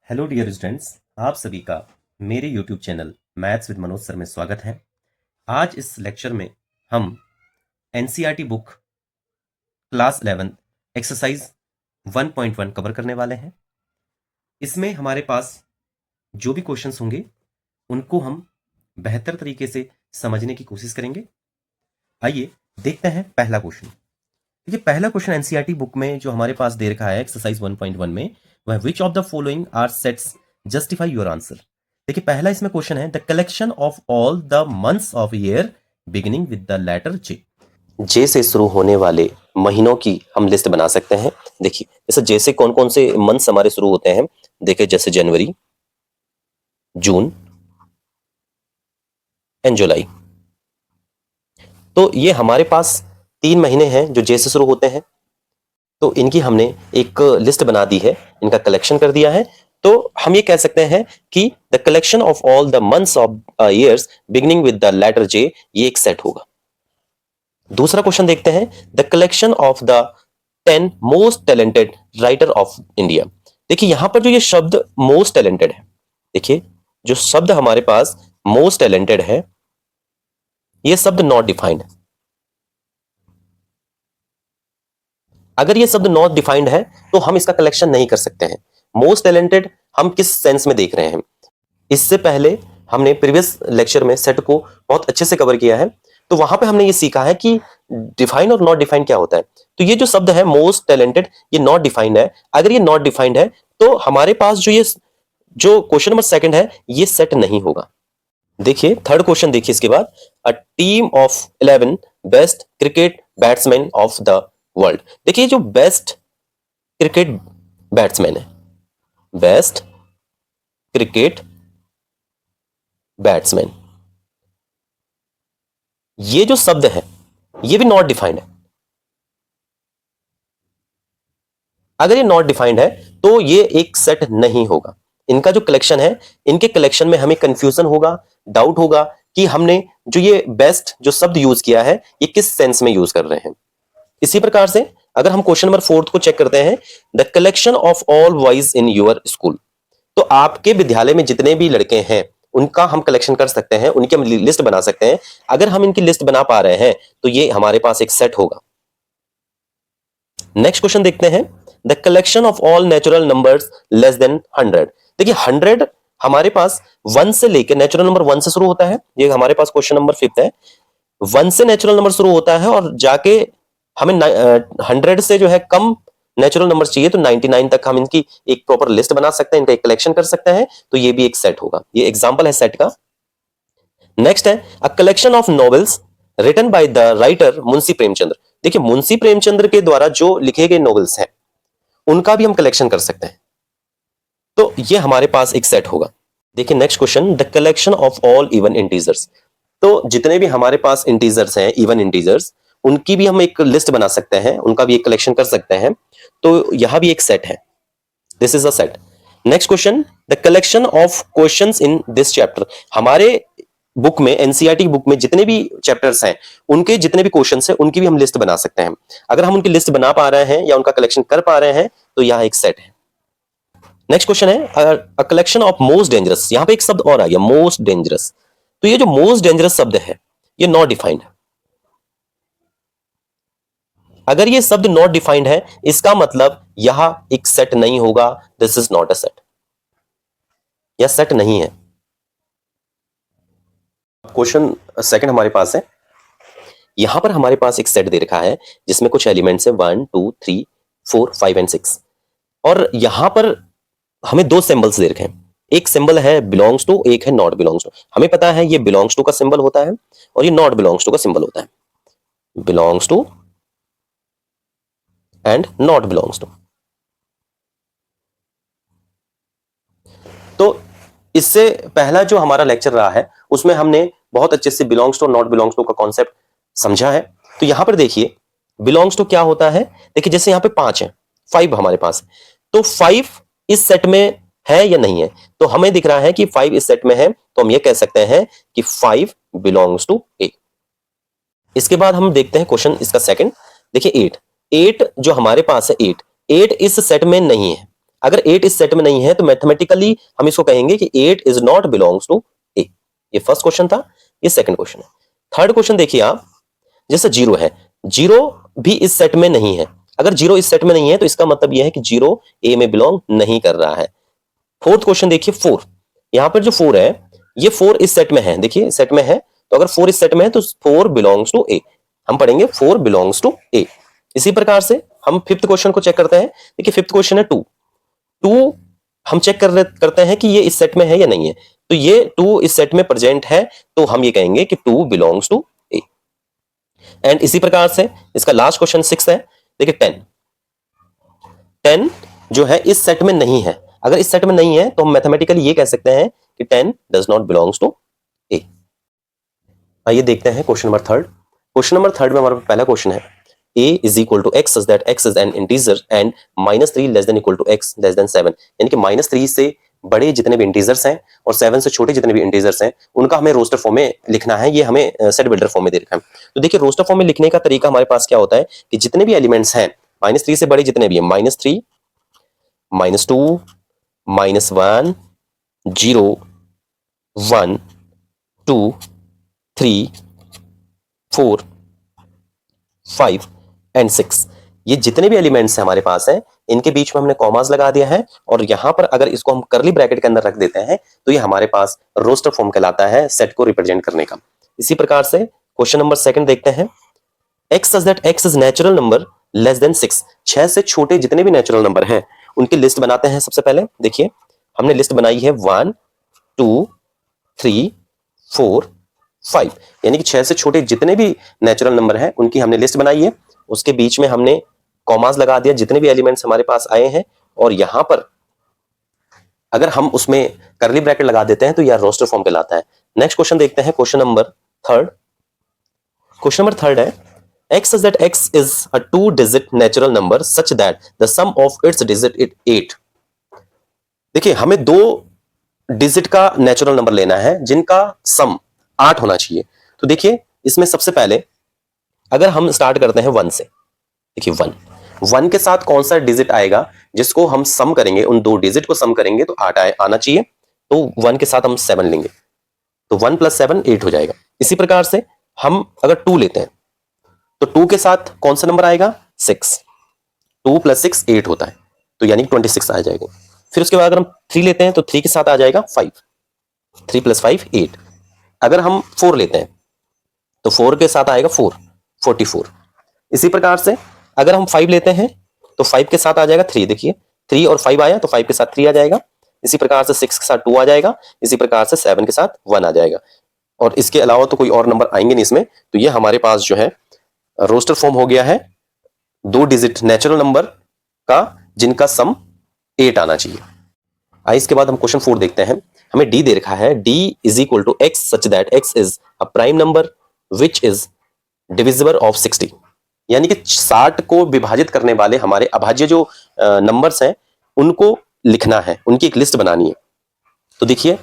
Hello dear students, आप सभी का मेरे YouTube channel maths with Manoj sir में स्वागत है। आज इस लेक्चर में हम NCERT book class 11 exercise 1.1 cover करने वाले हैं। इसमें हमारे पास जो भी क्वेश्चंस होंगे उनको हम बेहतर तरीके से समझने की कोशिश करेंगे। आइए देखते हैं पहला क्वेश्चन। देखिए, पहला क्वेश्चन एनसीईआरटी बुक में जो हमारे पास दे रखा है एक्सरसाइज 1.1 में, वह which of the following are sets justify your answer. देखिए, पहला इसमें क्वेश्चन है the collection of all the months of year beginning with the letter J. J से शुरू होने वाले महीनों की हम लिस्ट बना सकते हैं। देखिए, जैसे जे से कौन कौन से मंथ्स हमारे शुरू होते हैं। देखिए, जैसे जनवरी, जून एंड जुलाई। तो ये हमारे पास 3 महीने हैं जो जे से शुरू होते हैं। तो इनकी हमने एक लिस्ट बना दी है, इनका कलेक्शन कर दिया है। तो हम ये कह सकते हैं कि the collection of all the months of years beginning with the letter J, ये एक सेट होगा। दूसरा क्वेश्चन देखते हैं, the collection of the 10 most talented writer of India. देखिए, यहां पर जो ये शब्द मोस्ट टैलेंटेड है, देखिए जो शब्द हमारे पास मोस्ट टैलेंटेड है, ये शब्द नॉट डिफाइंड है। अगर ये शब्द नॉट डिफाइंड है तो हम इसका कलेक्शन नहीं कर सकते हैं। मोस्ट टैलेंटेड हम किस सेंस में देख रहे हैं, इससे पहले हमने प्रीवियस लेक्चर में सेट को बहुत अच्छे से कवर किया है। तो वहां पे हमने ये सीखा है कि डिफाइन और नॉट डिफाइंड क्या होता है। तो ये जो शब्द है मोस्ट टैलेंटेड, ये नॉट डिफाइंड है। अगर ये नॉट डिफाइंड है तो हमारे पास जो क्वेश्चन नंबर सेकंड है, ये सेट नहीं होगा। देखिए, थर्ड क्वेश्चन देखिए इसके बाद, a team of 11 best cricket batsman of the world. देखिए, जो बेस्ट क्रिकेट बैट्समैन है, बेस्ट क्रिकेट बैट्समैन, ये जो शब्द है ये भी नॉट डिफाइंड है। अगर ये नॉट डिफाइंड है तो ये एक सेट नहीं होगा। इनका जो कलेक्शन है, इनके कलेक्शन में हमें कंफ्यूजन होगा, डाउट होगा कि हमने जो ये बेस्ट जो शब्द यूज किया है, ये किस सेंस में यूज कर रहे हैं। इसी प्रकार से अगर हम क्वेश्चन नंबर 4 को चेक करते हैं, the collection of all boys in your school. तो आपके विद्यालय में जितने भी लड़के हैं उनका हम कलेक्शन कर सकते हैं, उनकी हम लिस्ट बना सकते हैं। अगर हम इनकी लिस्ट बना पा रहे हैं तो ये हमारे पास एक सेट होगा। नेक्स्ट क्वेश्चन देखते हैं, the collection of all natural numbers less than 100। देखिए, 100 हमारे पास 1 से लेकर, नेचुरल नंबर 1 से शुरू होता है, ये हमारे पास क्वेश्चन नंबर 5 है। 1 से नेचुरल नंबर शुरू होता है और जाके हमें 100 से जो है कम नेचुरल नंबर चाहिए, तो 99 तक हम इनकी एक प्रॉपर लिस्ट बना सकते हैं, इनका एक कलेक्शन कर सकते हैं। तो ये भी एक सेट होगा, ये एग्जांपल है सेट का। नेक्स्ट है, a collection of novels written by the writer Munshi Premchandra. देखिए, मुंशी प्रेमचंद्र के द्वारा जो लिखे गए नॉवेल्स हैं उनका भी हम कलेक्शन कर सकते हैं। तो ये हमारे पास एक सेट होगा। देखिए, next question, the collection of all even integers. तो जितने भी हमारे पास इंटीजर्स हैं, इवन इंटीजर्स, उनकी भी हम एक लिस्ट बना सकते हैं, उनका भी एक कलेक्शन कर सकते हैं। तो यहां भी एक सेट है, this is a set. Next question, the collection of questions in this chapter. हमारे बुक में, एनसीईआरटी बुक में जितने भी चैप्टर्स हैं, उनके जितने भी क्वेश्चंस हैं, उनकी भी हम लिस्ट बना सकते हैं। अगर हम उनकी लिस्ट बना पा रहे हैं या उनका कलेक्शन कर पा रहे हैं तो यह एक सेट है। नेक्स्ट क्वेश्चन है, a collection of most dangerous. यहां पे एक शब्द और आ गया, मोस्ट डेंजरस। तो ये जो मोस्ट डेंजरस शब्द है, ये नॉट डिफाइंड है। अगर ये शब्द नॉट डिफाइंड है, इसका मतलब यह एक सेट नहीं होगा, this is not a set, यह सेट नहीं है। क्वेश्चन सेकंड हमारे पास है, यहां पर हमारे पास एक सेट दे रखा है जिसमें कुछ एलिमेंट्स है 1 2 3 4 5 एंड 6, और यहां पर हमें 2 सिंबल्स दे रखे हैं। एक सिंबल है बिलोंग्स टू, एक है नॉट बिलोंग्स टू। हमें पता है ये बिलोंग्स टू का सिंबल होता है और ये नॉट बिलोंग्स टू का सिंबल होता है। Belongs to and not belongs to. तो इससे पहला जो हमारा लेक्चर रहा है उसमें हमने बहुत अच्छे से belongs to, not belongs to का कॉन्सेप्ट समझा है। तो यहां पर देखिए, बिलोंग्स टू क्या होता है। देखिए, जैसे यहां पे 5 है, 5 हमारे पास, तो 5 इस सेट में है या नहीं है। तो हमें दिख रहा है कि 5 इस सेट में है, तो हम ये कह सकते हैं कि 5 बिलोंग्स टू ए। इसके बाद हम देखते हैं क्वेश्चन इसका सेकंड। देखिए, 8 जो हमारे पास है, 8 इस सेट में नहीं है। अगर 8 इस सेट में नहीं है तो मैथमेटिकली हम इसको कहेंगे कि 8 इज नॉट बिलोंग्स टू ए। ये फर्स्ट क्वेश्चन था, ये सेकंड क्वेश्चन है। थर्ड क्वेश्चन देखिए आप, जैसे 0 है, 0 भी इस सेट में नहीं है। अगर 0 इस सेट में नहीं है तो इसका मतलब यह है कि 0 ए में बिलोंग नहीं कर रहा है। फोर्थ क्वेश्चन देखिए 4, यहां पर जो 4 है ये 4 इस सेट में है, देखिए सेट में है, तो अगर 4 इस सेट में है तो 4 बिलोंग्स टू ए, हम पढ़ेंगे 4 बिलोंग्स टू ए। इसी प्रकार से हम फिफ्थ क्वेश्चन को चेक करते हैं। देखिए फिफ्थ क्वेश्चन है 2, हम चेक करते हैं कि ये इस सेट में है या नहीं है। तो ये 2 इस सेट में प्रेजेंट है, तो हम ये कहेंगे कि 2 बिलोंग्स टू ए। एंड इसी प्रकार से इसका लास्ट क्वेश्चन 6 है। देखिए 10 जो है इस सेट में नहीं है। अगर इस सेट में नहीं है तो हम मैथमेटिकली ये कह सकते हैं कि 10 डज नॉट बिलोंग्स टू ए। आइए देखते हैं question number third. Question number third में हमारा पहला क्वेश्चन है a is equal to x such that x is an integer and -3 less than equal to x less than 7। यानी कि -3 से बड़े जितने भी इंटीजर्स हैं और 7 से छोटे जितने भी इंटीजर्स हैं उनका हमें रोस्टर फॉर्म में लिखना है। ये हमें सेट बिल्डर फॉर्म में दे रखा है। तो देखिए रोस्टर फॉर्म में लिखने का तरीका हमारे पास क्या होता है कि जितने भी एलिमेंट्स हैं -3 से बड़े जितने भी हैं, -3, -2, -1, 0, 1, 2, 3, 4, 5 एंड 6, ये जितने भी एलिमेंट्स हैं हमारे पास हैं इनके बीच में हमने कॉमास लगा दिया है और यहां पर अगर इसको हम करली ब्रैकेट के अंदर रख देते हैं तो ये हमारे पास रोस्टर फॉर्म कहलाता है सेट को रिप्रेजेंट करने का। इसी प्रकार से क्वेश्चन नंबर सेकंड देखते हैं। x such that x is natural number less then 6, 6 से छोटे जितने भी नेचुरल नंबर हैं उनकी लिस्ट बनाते हैं। सबसे पहले देखिए हमने लिस्ट बनाई है 1, 2, 3, 4, 5, यानी कि 6 से छोटे जितने भी नेचुरल नंबर हैं उनकी हमने लिस्ट बनाई है। उसके बीच में हमने कॉमास लगा दिया जितने भी एलिमेंट्स हमारे पास आए हैं और यहां पर अगर हम उसमें करली ब्रैकेट लगा देते हैं तो यह रोस्टर फॉर्म कहलाता है। नेक्स्ट क्वेश्चन देखते हैं, question number third. Question number third है x such that x is a 2-digit natural number such that the sum of its digit is 8। देखिए हमें 2 डिजिट का नेचुरल नंबर लेना है जिनका सम 8 होना चाहिए। तो देखिए इसमें सबसे पहले अगर हम स्टार्ट करते हैं 1 से, देखिए 1 के साथ कौन सा डिजिट आएगा जिसको हम सम करेंगे, उन 2 डिजिट को सम करेंगे तो 8 आना चाहिए। तो 1 के साथ हम 7 लेंगे तो 1 + 7 8 हो जाएगा। इसी प्रकार से हम अगर 2 लेते हैं तो 2 के साथ कौन सा नंबर आएगा, 6, 2 + 6 8 होता है, तो यानी 26 आ जाएगा। फिर उसके बाद अगर हम 3 लेते हैं तो 3 के साथ आ जाएगा 5, 3 + 5 8। अगर हम 4 लेते हैं तो 4 के साथ आएगा 4, 44। इसी प्रकार से अगर हम 5 लेते हैं तो 5 के साथ आ जाएगा 3, देखिए 3 और 5 आया तो 5 के साथ 3 आ जाएगा। इसी प्रकार से 6 के साथ 2 आ जाएगा। इसी प्रकार से 7 के साथ 1 आ जाएगा और इसके अलावा तो कोई और नंबर आएंगे नहीं इसमें। तो ये हमारे पास जो है रोस्टर फॉर्म हो गया है 2 डिजिट नेचुरल नंबर का जिनका सम 8 आना चाहिए। आइए इसके बाद हम क्वेश्चन 4 देखते हैं। हमें d दे रखा है, d = x such that x is a prime number which is divisible of 60। यानी कि 60 को विभाजित करने वाले हमारे अभाज्य जो नंबर्स हैं उनको लिखना है, उनकी एक लिस्ट बनानी है। तो देखिए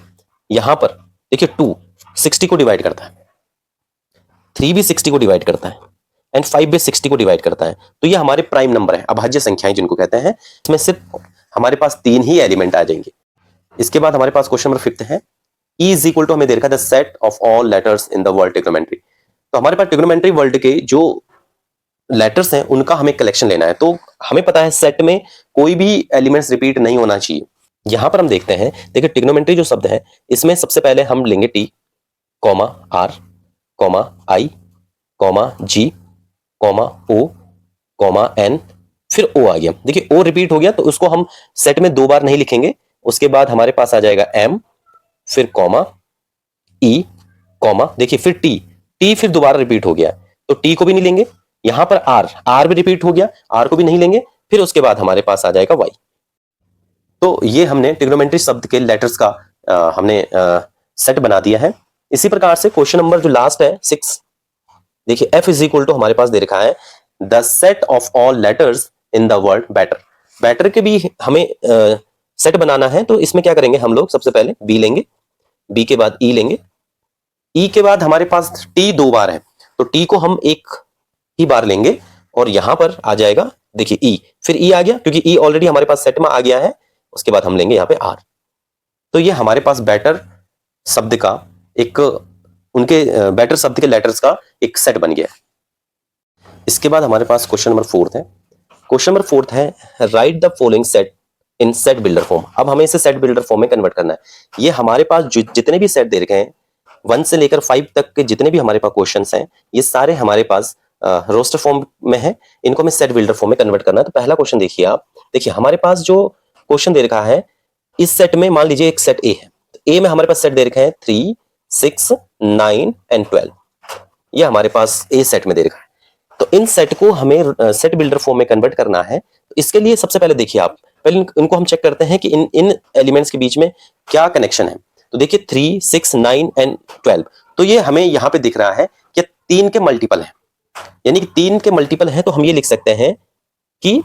यहां पर देखिए 2 60 को डिवाइड करता है, 3 भी 60 को डिवाइड करता है एंड 5 भी 60 को डिवाइड करता है। तो ये हमारे प्राइम नंबर है, अभाज्य संख्याएं जिनको कहते हैं। इसमें सिर्फ हमारे पास 3 ही एलिमेंट आ जाएंगे। इसके बाद हमारे पास क्वेश्चन नंबर 5 है, E = हमें दे रखा है the set of all letters in the world trigonometry. तो हमारे पास ट्रिग्नोमेट्री वर्ल्ड के जो लेटर्स हैं उनका हमें कलेक्शन लेना है। तो हमें पता है सेट में कोई भी एलिमेंट्स रिपीट नहीं होना चाहिए। यहां पर हम देखते हैं, देखिए ट्रिग्नोमेट्री जो शब्द है इसमें सबसे पहले हम लेंगे T, R, I, G, O, N, फिर O आ गया। देखिए O रिपीट हो गया तो उसको हम सेट में 2 बार नहीं लिखेंगे। उसके बाद हमारे पास आ जाएगा M, फिर E, देखिए फिर T फिर दोबारा रिपीट हो गया तो T को भी नहीं लेंगे। यहां पर R भी रिपीट हो गया, R को भी नहीं लेंगे। फिर उसके बाद हमारे पास आ जाएगा Y। तो ये हमने ट्रिग्नोमेट्री शब्द के लेटर्स का हमने सेट बना दिया है। इसी प्रकार से क्वेश्चन नंबर जो लास्ट है 6, देखिए F = हमारे पास दे रखा है the set of all letters in the word better के भी हमें सेट बनाना है। तो इसमें क्या करेंगे हम लोग, सबसे पहले B लेंगे, B के बाद E लेंगे, E के बाद हमारे पास T 2 बार है तो T को हम 1 ही बार लेंगे और यहां पर आ जाएगा देखिए E, फिर E आ गया क्योंकि E ऑलरेडी हमारे पास सेट में आ गया है। उसके बाद हम लेंगे यहाँ पे आर। तो ये हमारे पास बैटर शब्द का एक, उनके बैटर शब्द के लेटर्स का एक सेट बन गया। इसके बाद हमारे पास क्वेश्चन नंबर 4 है। क्वेश्चन नंबर 4 है, right the following set in set builder form. अब हमें इसे सेट बिल्डर फॉर्म में कन्वर्ट करना है। ये हमारे पास जितने भी सेट दे रखे हैं 1 से लेकर 5 तक के जितने भी हमारे पास क्वेश्चंस हैं, ये सारे हमारे पास रोस्टर फॉर्म में है। इनको हमें सेट बिल्डर फॉर्म में कन्वर्ट करना है। तो पहला क्वेश्चन देखिए आप, देखिए हमारे पास जो क्वेश्चन दे रखा है, इस सेट में मान लीजिए एक सेट ए है। तो ए में हमारे पास सेट दे रखे हैं 3, 6, 9 एंड 12। ये हमारे पास ए सेट में दे रखा है। तो इन सेट को हमें सेट बिल्डर फॉर्म में कन्वर्ट करना है। तो इसके लिए सबसे पहले देखिए आप, पहले इनको हम चेक करते हैं कि इन एलिमेंट्स के बीच में क्या कनेक्शन है। तो देखिए 3, 6, 9 एंड 12। तो ये हमें यहाँ पे दिख रहा है कि 3 के मल्टीपल है, यानी कि 3 के मल्टीपल है। तो हम ये लिख सकते हैं कि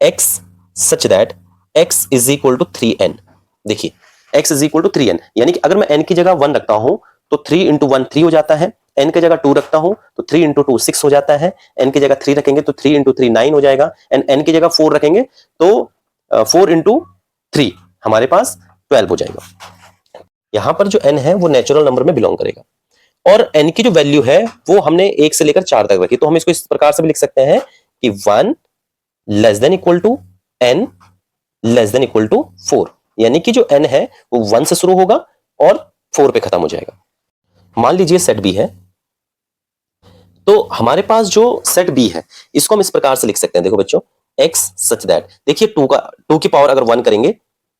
x such that x is equal to 3n। देखिए x is equal to 3n, यानी कि अगर मैं n की जगह 1 रखता हूं तो 3 इंटू 1 3 हो जाता है। n की जगह 2 रखता हूं तो 3 इंटू 2 6 हो जाता है। n की जगह 3 रखेंगे तो 3 इंटू 3 9 हो जाएगा। एंड n की जगह 4 रखेंगे तो 4 इंटू 3 हमारे पास 12 हो जाएगा। यहां पर जो n है वो नेचुरल नंबर में बिलोंग करेगा। और n की जो वैल्यू है वो हमने 1 से लेकर 4 तक रखी। तो हम इसको इस प्रकार से भी लिख सकते हैं कि 1 less than equal to n less than equal to 4, यानी कि जो n है वो 1 से शुरू होगा और 4 पे खत्म हो जाएगा। मान लीजिए सेट बी है। तो हमारे पास जो सेट बी है इसको हम इस प्रकार से लिख सकते हैं, देखो बच्चों, x सच दैट, देखिए 2 की पावर अगर 1 करेंगे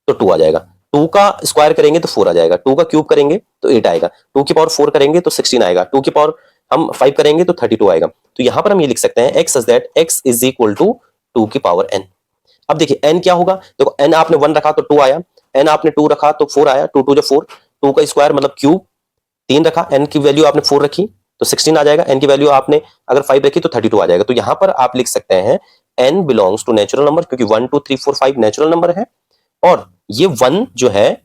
तो 2 आ जाएगा, 2 का स्क्वायर करेंगे तो 4 आ जाएगा, 2 का क्यूब करेंगे तो 8 आएगा, 2 की पावर 4 करेंगे तो 16 आएगा, 2 की पावर हम 5 करेंगे तो 32 आएगा। तो यहां पर हम ये लिख सकते हैं x such that x is equal to 2 की पावर n। अब देखिए n क्या होगा, देखो n आपने 1 रखा तो 2 आया, n आपने 2 रखा तो 4 आया, 2 2 जो 4, 2 का स्क्वायर मतलब क्यूब, 3 रखा, n की वैल्यू आपने 4 रखी तो 16 आ जाएगा, n की वैल्यू आपने अगर 5 रखी तो 32 आ जाएगा। तो यहां पर आप लिख सकते हैं n belongs to natural number, क्योंकि 1 2 3 4 5 नेचुरल नंबर है। और ये 1 जो है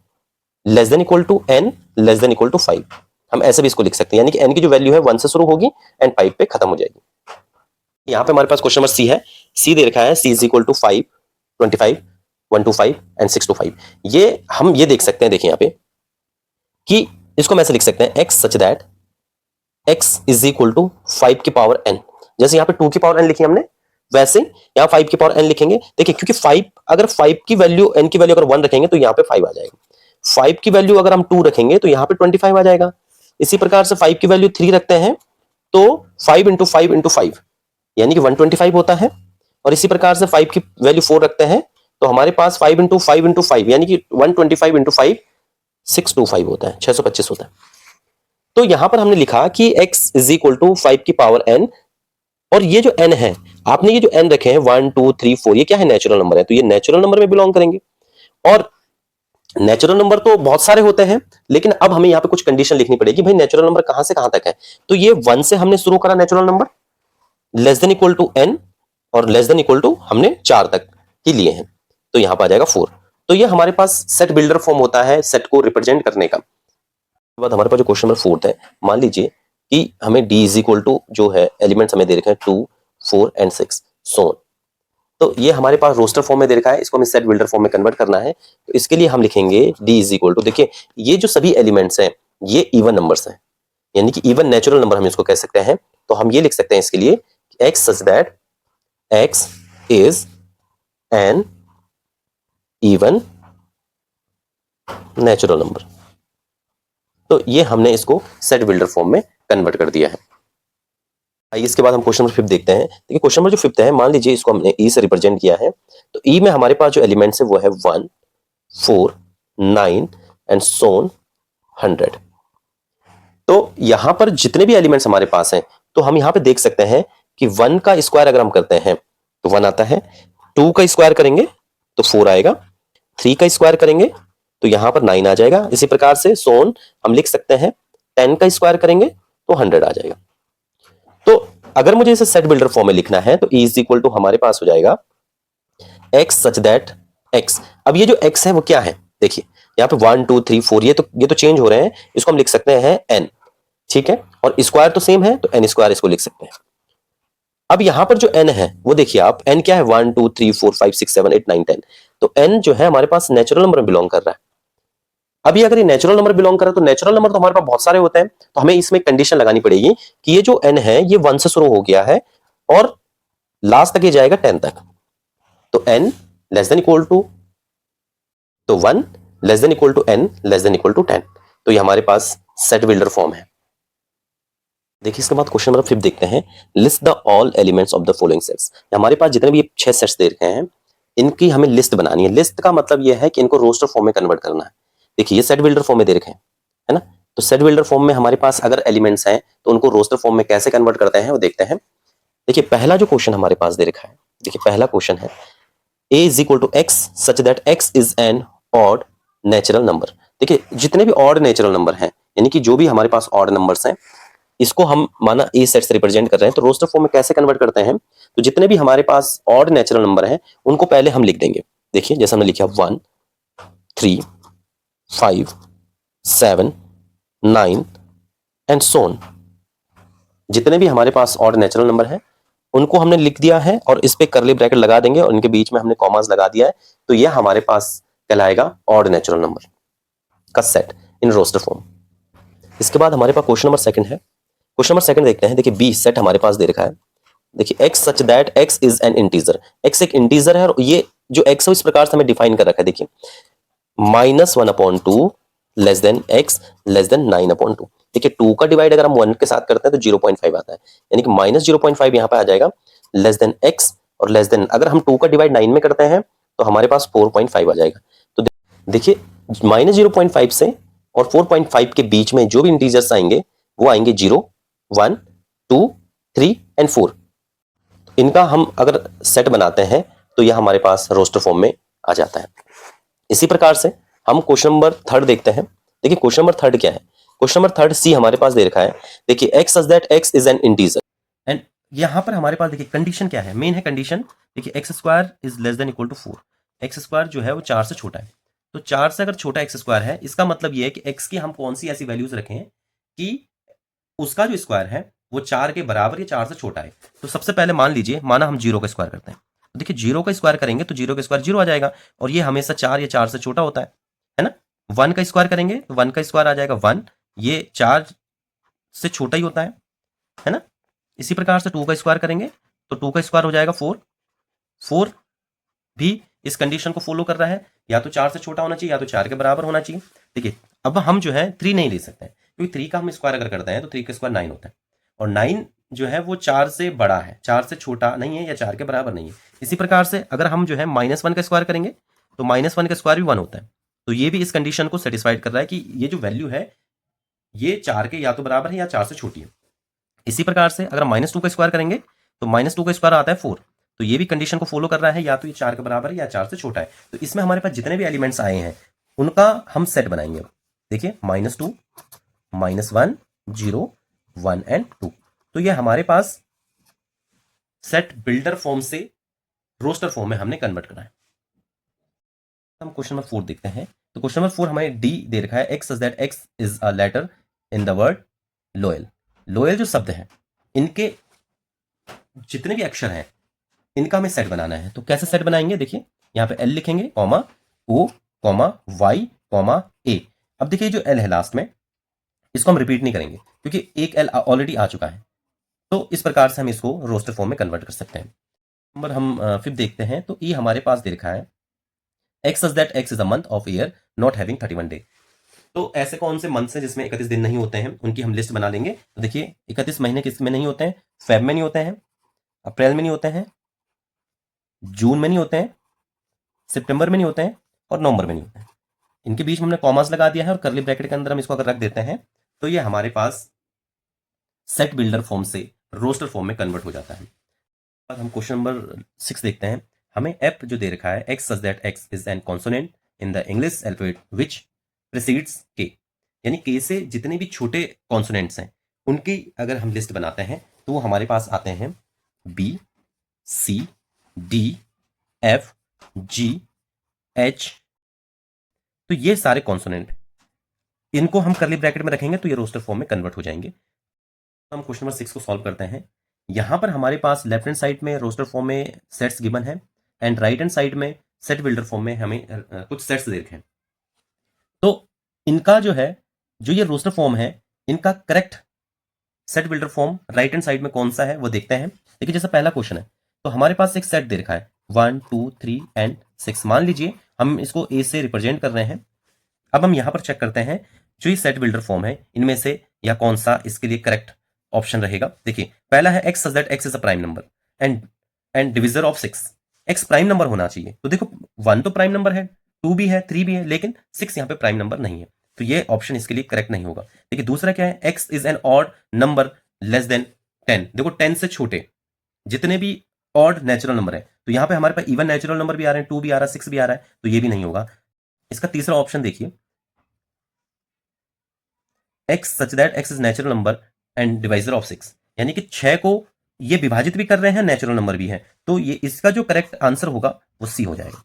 less than equal to n less than equal to 5, हम ऐसे भी इसको लिख सकते हैं, यानी कि n की जो वैल्यू है 1 से शुरू होगी एंड 5 पे खत्म हो जाएगी। यहां पे हमारे पास क्वेश्चन नंबर सी है, सी दे रखा है c is equal to 5, 25, 1 to 5 and 6 to 5। ये हम ये देख सकते हैं, देखिए यहाँ पे कि इसको हम ऐसे लिख सकते हैं x such that x is equal to 5 की पावर n। जैसे यहाँ पे 2 की पावर n लिखी हमने, वैसे यहाँ 5 की पावर n लिखेंगे। देखिए क्योंकि 5, अगर 5 की वैल्यू n की वैल्यू अगर 1 रखेंगे तो यहाँ पे 5 आ जाएगा, 5 की वैल्यू अगर हम 2 रखेंगे तो यहाँ पे 25 आ जाएगा। इसी प्रकार से 5 की वैल्यू 3 रखते हैं तो 5 इंटू 5 इंटू 5 यानी कि 125 होता है। और इसी प्रकार से 5 की वैल्यू 4 रखते हैं तो हमारे पास 5 इंटू 5 इंटू 5 यानी कि 125 इंटू 5 625 होता है, 625 होता है। तो यहां पर हमने लिखा कि x इज इक्वल टू 5 की पावर n, और ये जो n है, आपने ये जो n रखे हैं 1 2 3 4, ये क्या है, नेचुरल नंबर है, तो ये नेचुरल नंबर में बिलोंग करेंगे। और नेचुरल नंबर तो बहुत सारे होते हैं, लेकिन अब हमें यहाँ पे कुछ कंडीशन लिखनी पड़ेगी, भाई नेचुरल नंबर कहां से कहां तक है। तो ये 1 से हमने शुरू करा natural number, less than equal to n, और लेस देन इक्वल टू हमने 4 तक ही लिए हैं, तो यहां पर आ जाएगा 4। तो ये हमारे पास सेट बिल्डर फॉर्म होता है सेट को रिप्रेजेंट करने का। उसके बाद हमारे पास जो क्वेश्चन नंबर 4 है, मान लीजिए कि हमें d इज इक्वल टू जो है एलिमेंट्स हमें दे रखे हैं 2, 4 एंड 6 सो। तो ये हमारे पास रोस्टर फॉर्म में दे रखा है, इसको हमें सेट बिल्डर फॉर्म में कन्वर्ट करना है। तो इसके लिए हम लिखेंगे d इज इक्वल टू, देखिए ये जो सभी एलिमेंट्स हैं ये इवन नंबर्स हैं, यानी कि इवन नेचुरल नंबर हम इसको कह सकते हैं। तो हम ये लिख सकते हैं इसके लिए x such that x is N even natural number. तो ये हमने इसको सेट बिल्डर फॉर्म में कन्वर्ट कर दिया है। आइए इसके बाद हम क्वेश्चन नंबर 5 देखते हैं। देखिए क्वेश्चन नंबर जो 5 है, मान लीजिए इसको हमने e से रिप्रेजेंट किया है। तो e में हमारे पास जो एलिमेंट्स है वो है 1, 4, 9 एंड सोन 100। तो यहां पर जितने भी एलिमेंट्स हमारे पास हैं, तो हम यहां पे देख सकते हैं कि 1 का स्क्वायर अगर हम करते हैं तो 1 आता है, 2 का स्क्वायर करेंगे तो 4 आएगा, 3 का स्क्वायर करेंगे तो यहां पर 9 आ जाएगा। इसी प्रकार से सोन हम लिख सकते हैं, 10 का स्क्वायर करेंगे तो 100 आ जाएगा। तो अगर मुझे इसे सेट बिल्डर फॉर्म में लिखना है तो e इज इक्वल टू हमारे पास हो जाएगा x सच दैट x। अब ये जो x है वो क्या है, देखिए यहाँ पे 1 2 3 4 ये तो चेंज हो रहे हैं, इसको हम लिख सकते हैं n, ठीक है, और स्क्वायर तो सेम है तो n स्क्वायर इसको लिख सकते हैं। अब यहां पर जो n है वो देखिए आप, n क्या है, 1 2 3 4 5 6 7 8 9 10, तो n जो है हमारे पास नेचुरल नंबर में बिलोंग कर रहा है। अभी अगर ये नेचुरल नंबर बिलोंग कर रहा है तो नेचुरल नंबर तो हमारे पास बहुत सारे होते हैं, तो हमें इसमें कंडीशन लगानी पड़ेगी कि ये जो n है ये 1 से शुरू हो गया है और लास्ट तक ये जाएगा 10 तक, तो n less than equal to, तो 1 less than equal to n less than equal to 10, तो ये हमारे पास सेट बिल्डर फॉर्म है। देखिए इसके बाद क्वेश्चन नंबर 5 देखते हैं, list the all elements of the following sets. हमारे पास जितने भी 6 सेट्स दे रखे हैं इनकी हमें लिस्ट बनानी है। लिस्ट का मतलब यह है कि इनको रोस्टर फॉर्म में कन्वर्ट करना है। देखिए ये सेट बिल्डर फॉर्म में दे रखे हैं, है ना, तो सेट बिल्डर फॉर्म में हमारे पास अगर एलिमेंट्स हैं तो उनको रोस्टर फॉर्म में कैसे कन्वर्ट करते हैं वो देखते हैं। देखिए पहला जो क्वेश्चन हमारे पास दे रखा है, देखिए पहला क्वेश्चन है a is equal to X such that x is an odd natural number. देखिए जितने भी ऑड नेचुरल नंबर हैं, यानी कि जो भी हमारे पास ऑड नंबर्स हैं, इसको हम माना ए सेट से रिप्रेजेंट कर रहे हैं, तो रोस्टर फॉर्म में कैसे कन्वर्ट करते हैं, तो जितने भी हमारे पास ऑड नेचुरल नंबर हैं उनको पहले हम लिख देंगे। देखिए जैसे हमने लिखा 1 3 5 7 9 एंड सो ऑन, जितने भी हमारे पास ऑड नेचुरल नंबर हैं उनको हमने लिख दिया है और इस पे करली ब्रैकेट लगा देंगे और इनके बीच में हमने कॉमास लगा दिया है, तो यह हमारे पास कहलाएगा ऑड नेचुरल नंबर का सेट इन रोस्टर फॉर्म। इसके बाद हमारे पास क्वेश्चन नंबर सेकंड है। क्वेश्चन नंबर सेकंड देखते हैं। देखिए बी सेट हमारे पास दे रखा है। देखिए x such that x is N integer, x एक इंटीजर है और ये जो x है इस प्रकार से हमें डिफाइन कर रखा है। देखिए -1/2 less than x less than 9/2। देखिए 2 का डिवाइड अगर हम 1 के साथ करते हैं तो 0.5 आता है, यानी कि -0.5 यहाँ पे आ जाएगा, लेस देन x और लेस देन, अगर हम 2 का डिवाइड 9 में करते हैं तो हमारे पास 4.5 आ जाएगा। तो देखिए -0.5 से और 4.5 के बीच में जो भी इंटीजर्स आएंगे वो आएंगे 0 1 2 3 एंड 4। इनका हम अगर सेट बनाते हैं तो यह हमारे पास रोस्टर फॉर्म में आ जाता है। इसी प्रकार से हम क्वेश्चन नंबर थर्ड देखते हैं। देखिए क्वेश्चन नंबर थर्ड क्या है, क्वेश्चन नंबर थर्ड सी हमारे पास दे रखा है। देखिए x such that x is N integer, and यहां पर हमारे पास देखिए कंडीशन क्या है, मेन है कंडीशन। देखिए X square is less than equal to 4, X square जो है वो 4 से छोटा है, तो 4 से अगर छोटा एक्स स्क्वायर है इसका मतलब ये है कि x की हम कौन सी ऐसी वैल्यूज रखें कि उसका जो स्क्वायर है वो 4 के बराबर या 4 से छोटा है। तो सबसे पहले मान लीजिए, माना हम 0 का स्क्वायर करते हैं, तो देखिए 0 का स्क्वायर करेंगे तो 0 का स्क्वायर 0 आ जाएगा और ये हमेशा 4 या 4 से छोटा होता है ना। 1 का स्क्वायर करेंगे तो 1 का स्क्वायर आ जाएगा 1, ये 4 से छोटा ही होता है ना। इसी प्रकार से 2 का स्क्वायर करेंगे तो 2 का स्क्वायर हो जाएगा 4, 4 भी इस कंडीशन को फॉलो कर रहा है, या तो 4 से छोटा होना चाहिए या तो 4 के बराबर होना चाहिए। देखिए अब हम जो है 3 नहीं ले सकते हैं, क्योंकि 3 का हम स्क्वायर अगर करते हैं तो 3 का स्क्वायर 9 होता है और 9 जो है वो 4 से बड़ा है, 4 से छोटा नहीं है या 4 के बराबर नहीं है। इसी प्रकार से अगर हम जो है -1 का स्क्वायर करेंगे तो -1 का स्क्वायर भी 1 होता है, तो ये भी इस कंडीशन को सेटिस्फाइड कर रहा है कि ये जो वैल्यू है ये 4 के या तो बराबर है या 4 से छोटी है। इसी प्रकार से अगर हम -2 का स्क्वायर करेंगे तो -2 का स्क्वायर आता है 4, तो ये भी कंडीशन को फॉलो कर रहा है, या तो ये 4 के बराबर है या 4 से छोटा है। तो इसमें हमारे पास जितने भी एलिमेंट्स आए हैं उनका हम सेट बनाएंगे। देखिए -2 -1 0 1 एंड 2, तो ये हमारे पास सेट बिल्डर फॉर्म से रोस्टर फॉर्म में हमने कन्वर्ट करा है। हम क्वेश्चन नंबर 4 देखते हैं। तो क्वेश्चन नंबर 4 हमें डी दे रखा है, X such that X is a letter in the word loyal. Loyal जो शब्द है इनके जितने भी अक्षर हैं इनका हमें सेट बनाना है। तो कैसे सेट बनाएंगे, देखिए यहाँ पे एल लिखेंगे, कॉमा ओ कॉमा वाई कॉमा ए। अब देखिए जो एल है लास्ट में इसको हम रिपीट नहीं करेंगे क्योंकि एक एल ऑलरेडी आ चुका है, तो इस प्रकार से हम इसको रोस्टर फॉर्म में कन्वर्ट कर सकते हैं। नंबर हम फिर देखते हैं, तो ई हमारे पास दे रखा है, X such that X is a month of year not having 31 day. तो ऐसे कौन से मंथ हैं जिसमें 31 दिन नहीं होते हैं, उनकी हम लिस्ट बना लेंगे। तो देखिए 31 महीने किस में नहीं होते हैं, फेब में नहीं होते हैं, अप्रैल में नहीं होते हैं, जून में नहीं होते हैं, सितंबर में नहीं होते हैं और नवंबर में नहीं होते हैं। इनके बीच में हमने कॉमास लगा दिया है और करली ब्रैकेट के अंदर हम इसको अगर रख देते हैं तो ये हमारे पास सेट बिल्डर फॉर्म से रोस्टर फॉर्म में कन्वर्ट हो जाता है। अब हम क्वेश्चन नंबर 6 देखते हैं। हमें एफ जो दे रखा है, X such that X is an consonant in the English alphabet which precedes के, यानी के से जितने भी छोटे कॉन्सोनेंट्स हैं उनकी अगर हम लिस्ट बनाते हैं तो वो हमारे पास आते हैं B C D F G H. तो ये सारे कॉन्सोनेंट इनको हम करली ब्रैकेट में रखेंगे तो ये रोस्टर फॉर्म में कन्वर्ट हो जाएंगे। हम क्वेश्चन नंबर 6 को सॉल्व करते हैं। यहां पर हमारे पास लेफ्ट हैंड साइड में रोस्टर फॉर्म में सेट्स गिवन है एंड राइट हैंड साइड में सेट बिल्डर फॉर्म में हमें कुछ सेट्स दे रखे हैं। तो इनका जो है, जो ये रोस्टर फॉर्म है, इनका correct set builder form right hand side में कौन सा है वो देखते हैं। देखिए जैसा पहला क्वेश्चन है, तो हमारे पास एक सेट दे रखा है 1 2 3 एंड 6। मान लीजिए हम इसको ए से रिप्रेजेंट कर रहे हैं। अब हम यहां पर चेक करते हैं जो ये सेट बिल्डर फॉर्म है इनमें से या कौन सा इसके लिए करेक्ट ऑप्शन रहेगा। देखिए पहला है X such that X is a prime number and divisor of 6। Ex prime number होना चाहिए। तो देखो 1 तो प्राइम नंबर है, 2 भी है, 3 भी है, लेकिन 6 यहाँ पे प्राइम नंबर नहीं है, तो ये ऑप्शन इसके लिए करेक्ट नहीं होगा। देखिए दूसरा क्या है, x is an odd number less then 10। देखो 10 से छोटे जितने भी ऑड नेचुरल नंबर है, तो यहाँ पे हमारे पास इवन नेचुरल नंबर भी आ रहे हैं, 2 भी आ रहा है, 6 भी आ रहा है, तो ये भी नहीं होगा। इसका तीसरा ऑप्शन देखिए, x such that X is natural number and divisor of 6, यानी कि 6 को ये विभाजित भी कर रहे हैं, नेचुरल नंबर भी है, तो ये इसका जो करेक्ट आंसर होगा वो सी हो जाएगा।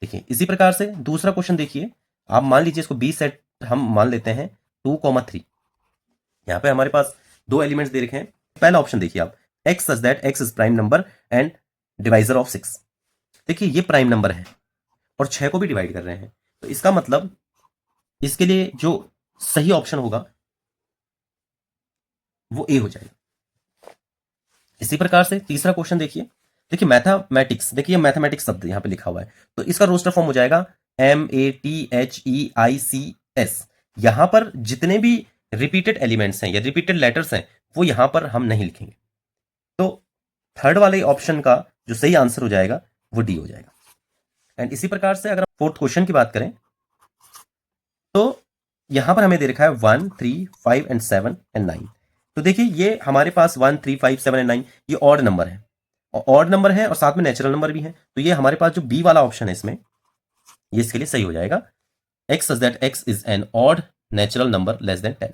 देखिए इसी प्रकार से दूसरा क्वेश्चन देखिए, आप मान लीजिए इसको बी सेट हम मान लेते हैं 2,3। यहां पे हमारे पास दो एलिमेंट्स दे रखे हैं। पहला ऑप्शन देखिए आप, x such that X is prime number and divisor of 6। देखिए ये प्राइम नंबर है और 6 को भी डिवाइड कर रहे हैं, तो इसका मतलब इसके लिए जो सही ऑप्शन होगा वो ए हो जाएगा। इसी प्रकार से तीसरा क्वेश्चन देखिए, देखिए मैथमेटिक्स, देखिए मैथमेटिक्स शब्द यहां पे लिखा हुआ है, तो इसका रोस्टर फॉर्म हो जाएगा MATHEICS। यहां पर जितने भी रिपीटेड एलिमेंट्स हैं या रिपीटेड लेटर्स हैं वो यहां पर हम नहीं लिखेंगे, तो थर्ड वाले ऑप्शन का जो सही आंसर हो जाएगा वो डी हो जाएगा। एंड इसी प्रकार से अगर फोर्थ क्वेश्चन की बात करें, तो यहां पर हमें दे रखा है 1 3 5 एंड 7 एंड 9। तो देखिए ये हमारे पास 1 3 5 7 एंड 9 ये ऑड नंबर है, और ऑड नंबर है और साथ में नेचुरल नंबर भी है, तो ये हमारे पास जो बी वाला ऑप्शन है इसमें, ये इसके लिए सही हो जाएगा। X such that X is an odd natural number less then 10।